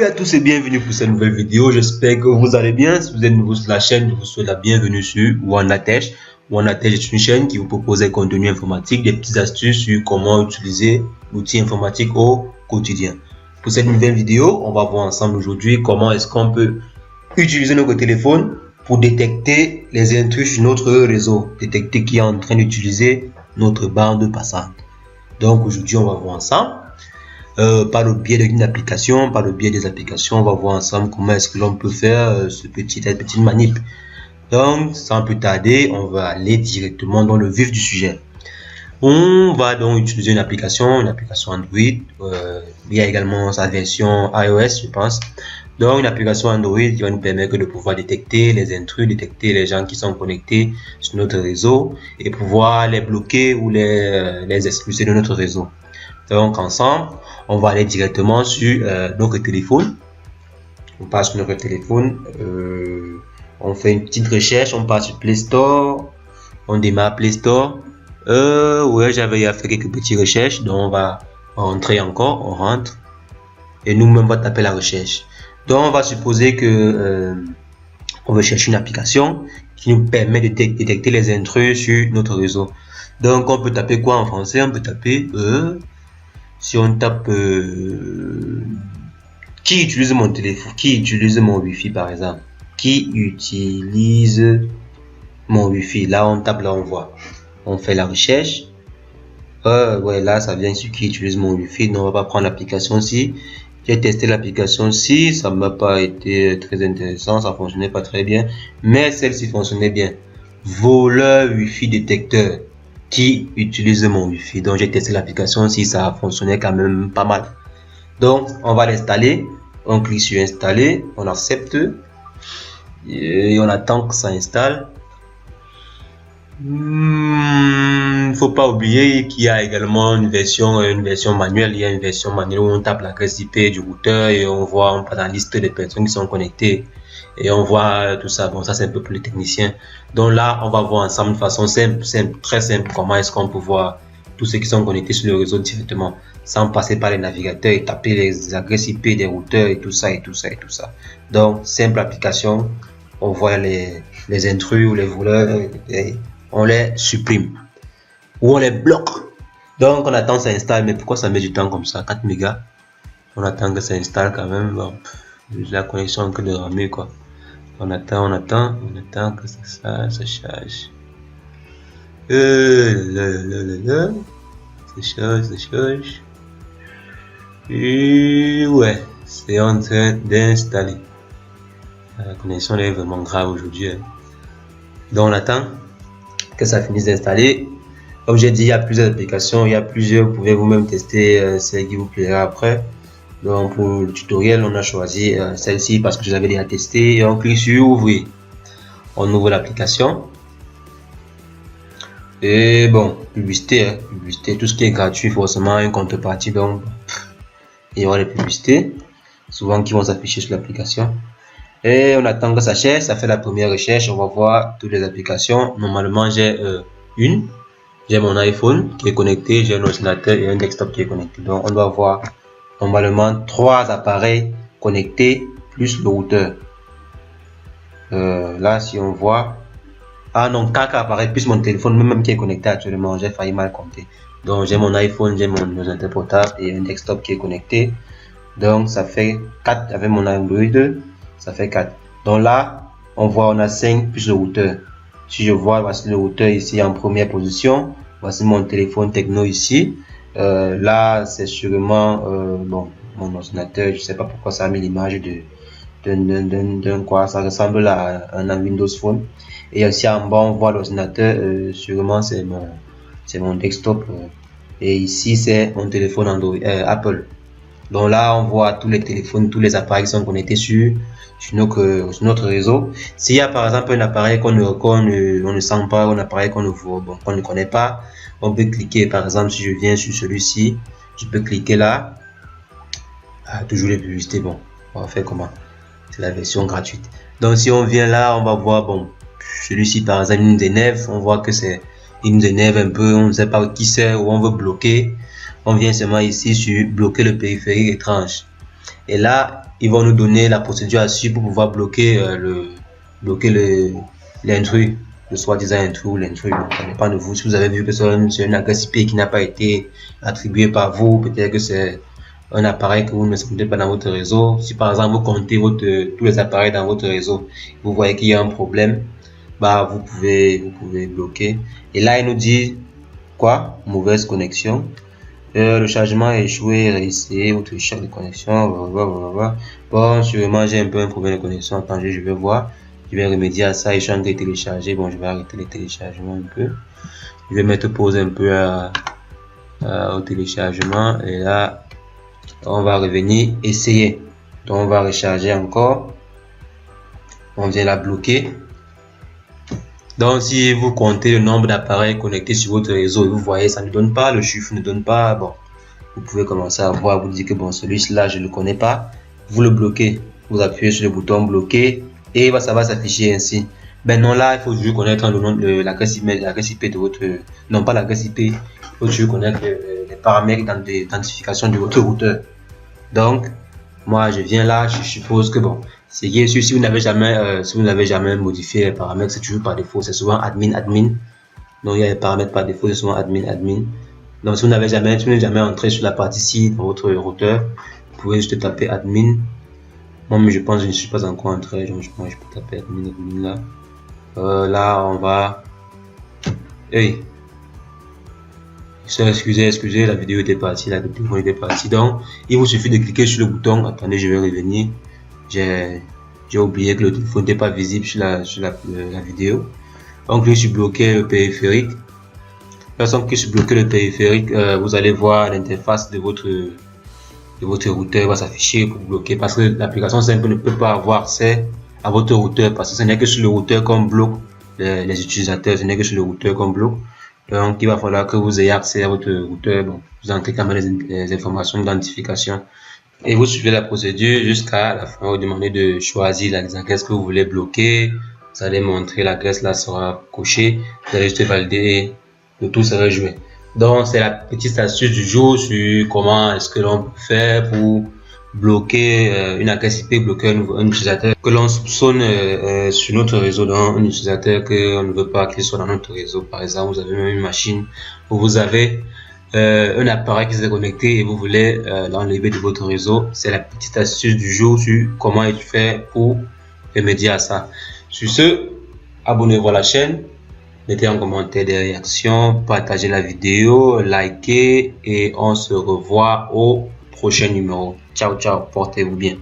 Salut à tous et bienvenue pour cette nouvelle vidéo. J'espère que vous allez bien. Si vous êtes nouveau sur la chaîne, je vous souhaite la bienvenue sur OneAttach. OneAttach est une chaîne qui vous propose des contenus informatiques, des petites astuces sur comment utiliser l'outil informatique au quotidien. Pour cette nouvelle vidéo, on va voir ensemble aujourd'hui comment est-ce qu'on peut utiliser notre téléphone pour détecter les intrus sur notre réseau, détecter qui est en train d'utiliser notre bande passante. Donc aujourd'hui, on va voir ensemble. Par le biais d'une application, par le biais des applications, on va voir ensemble comment est-ce que l'on peut faire cette petite manip. Donc, sans plus tarder, on va aller directement dans le vif du sujet. On va donc utiliser une application Android. Il y a également sa version iOS, je pense. Donc, une application Android qui va nous permettre de pouvoir détecter les intrus, détecter les gens qui sont connectés sur notre réseau et pouvoir les bloquer ou les expulser de notre réseau. Donc ensemble, on va aller directement sur notre téléphone. On passe sur notre téléphone, on fait une petite recherche, on passe sur Play Store, on démarre Play Store. Ouais, j'avais fait quelques petites recherches, donc on va rentrer encore, on rentre et nous-mêmes on va taper la recherche. Donc on va supposer que on veut chercher une application qui nous permet de détecter les intrus sur notre réseau. Donc on peut taper quoi en français? On peut taper si on tape qui utilise mon téléphone, qui utilise mon Wi-Fi par exemple, qui utilise mon Wi-Fi, là on tape, là on voit, on fait la recherche. Ouais, là ça vient sur qui utilise mon Wi-Fi. Donc on va pas prendre l'application ci. J'ai testé l'application ci, ça m'a pas été très intéressant, ça fonctionnait pas très bien, mais celle-ci fonctionnait bien. Voleur Wi-Fi détecteur, qui utilise mon Wi-Fi. Donc j'ai testé l'application, si ça fonctionnait quand même pas mal. Donc on va l'installer, on clique sur installer, on accepte et on attend que ça installe. Faut pas oublier qu'il y a également une version manuelle. Il y a une version manuelle où on tape l'adresse IP du routeur et on voit, on passe dans la liste des personnes qui sont connectées et on voit tout ça. Bon, ça c'est un peu pour les techniciens. Donc là, on va voir ensemble de façon simple, très simple, comment est-ce qu'on peut voir tous ceux qui sont connectés sur le réseau directement, sans passer par les navigateurs et taper les adresses IP des routeurs et tout ça. Donc, simple application, on voit les intrus ou les voleurs, et on les supprime ou on les bloque. Donc, on attend que ça installe, mais pourquoi ça met du temps comme ça? 4 mégas. On attend que ça installe quand même. Bon, la connexion que de ramer quoi. On attend que ça charge. Ça charge. Et ouais, c'est en train d'installer. La connexion est vraiment grave aujourd'hui. Donc on attend que ça finisse d'installer. Comme j'ai dit, il y a plusieurs applications, vous pouvez vous-même tester celle qui vous plaira après. Donc pour le tutoriel, on a choisi celle-ci parce que je l'avais déjà testé et on clique sur ouvrir. On ouvre l'application. Et bon, publicité, tout ce qui est gratuit, forcément une contrepartie, donc il y aura les publicités, souvent qui vont s'afficher sur l'application. Et on attend que ça cherche, ça fait la première recherche, on va voir toutes les applications. Normalement j'ai j'ai mon iPhone qui est connecté, j'ai un ordinateur et un desktop qui est connecté. Donc on doit voir normalement 3 appareils connectés plus le routeur. Là si on voit, ah non, 4 appareils plus mon téléphone même qui est connecté actuellement, j'ai failli mal compter. Donc j'ai mon iPhone, j'ai mon ordinateur portable et un desktop qui est connecté. Donc ça fait 4 avec mon Android, ça fait 4. Donc là on voit, on a 5 plus le routeur. Si je vois, voici le routeur ici en première position, voici mon téléphone Tecno ici. Là c'est sûrement bon, mon ordinateur, je sais pas pourquoi ça a mis l'image d'un quoi, ça ressemble à un Windows Phone. Et aussi en bas on voit l'ordinateur, sûrement c'est mon desktop, et ici c'est mon téléphone Android, Apple. Donc là on voit tous les téléphones, tous les appareils qui sont connectés sur notre réseau. S'il y a par exemple un appareil qu'on ne sent pas, un appareil qu'on ne connaît pas, on peut cliquer. Par exemple, si je viens sur celui-ci, je peux cliquer là. Toujours les publicités. Bon, on va faire comment? C'est la version gratuite. Donc si on vient là, on va voir, bon, celui-ci par exemple il nous énerve, on voit que il nous énerve un peu, on ne sait pas qui c'est, ou on veut bloquer. On vient seulement ici sur bloquer le périphérique étrange. Et là, ils vont nous donner la procédure à suivre pour pouvoir bloquer l'intrus, le soi-disant intrus ou l'intrus. Donc, ça dépend de vous. Si vous avez vu que c'est une adresse IP qui n'a pas été attribuée par vous, peut-être que c'est un appareil que vous ne mettez pas dans votre réseau. Si par exemple vous comptez tous les appareils dans votre réseau, vous voyez qu'il y a un problème, bah vous pouvez bloquer. Et là, il nous dit quoi? Mauvaise connexion. Le chargement a échoué, réessayer votre charge de connexion. Bon, sûrement j'ai un peu un problème de connexion. Attendez, je vais voir. Je vais remédier à ça. Je suis en train de télécharger. Bon, je vais arrêter les téléchargements un peu. Je vais mettre pause un peu au téléchargement. Et là, on va revenir essayer. Donc, on va recharger encore. On vient la bloquer. Donc, si vous comptez le nombre d'appareils connectés sur votre réseau, vous voyez, ça ne donne pas, le chiffre ne donne pas. Bon, vous pouvez commencer à voir, vous dites que bon, celui-là, je ne le connais pas. Vous le bloquez. Vous appuyez sur le bouton bloquer et ça va s'afficher ainsi. Ben non, là, il faut toujours connaître le nom de l'adresse IP de votre, non pas l'adresse IP, il faut toujours connaître les paramètres d'identification de votre routeur. Donc, moi, je viens là, je suppose que bon, si vous n'avez jamais modifié les paramètres, c'est toujours par défaut, c'est souvent admin. Donc, il y a les paramètres par défaut, c'est souvent admin. Donc, si vous n'avez jamais entré sur la partie ci dans votre routeur, vous pouvez juste taper admin. Moi, mais je pense que je ne suis pas encore entré, donc je peux taper admin là. Là, on va. Hey. Excusez, la vidéo était partie, Donc, il vous suffit de cliquer sur le bouton. Attendez, je vais revenir. J'ai oublié que le téléphone n'était pas visible sur la vidéo. Donc, je suis bloqué le périphérique. Lorsque je suis bloqué le périphérique, vous allez voir l'interface de votre routeur va s'afficher pour bloquer, parce que l'application simple ne peut pas avoir accès à votre routeur, parce que ce n'est que sur le routeur qu'on bloque les utilisateurs, ce n'est que sur le routeur qu'on bloque. Donc, il va falloir que vous ayez accès à votre routeur. Bon, vous entrez quand même les informations d'identification et vous suivez la procédure jusqu'à la fin. Vous demandez de choisir l'adresse que vous voulez bloquer. Vous allez montrer l'adresse, là sera cochée. Vous allez juste valider et le tout sera joué. Donc, c'est la petite astuce du jour sur comment est-ce que l'on peut faire pour bloquer une adresse IP, bloquer un utilisateur que l'on soupçonne sur notre réseau, donc un utilisateur qu'on ne veut pas qu'il soit dans notre réseau. Par exemple, vous avez même une machine où vous avez un appareil qui s'est connecté et vous voulez l'enlever de votre réseau. C'est la petite astuce du jour sur comment faire pour remédier à ça. Sur ce, abonnez-vous à la chaîne, mettez en commentaire des réactions, partagez la vidéo, likez et on se revoit au prochain numéro. Ciao, ciao, portez-vous bien.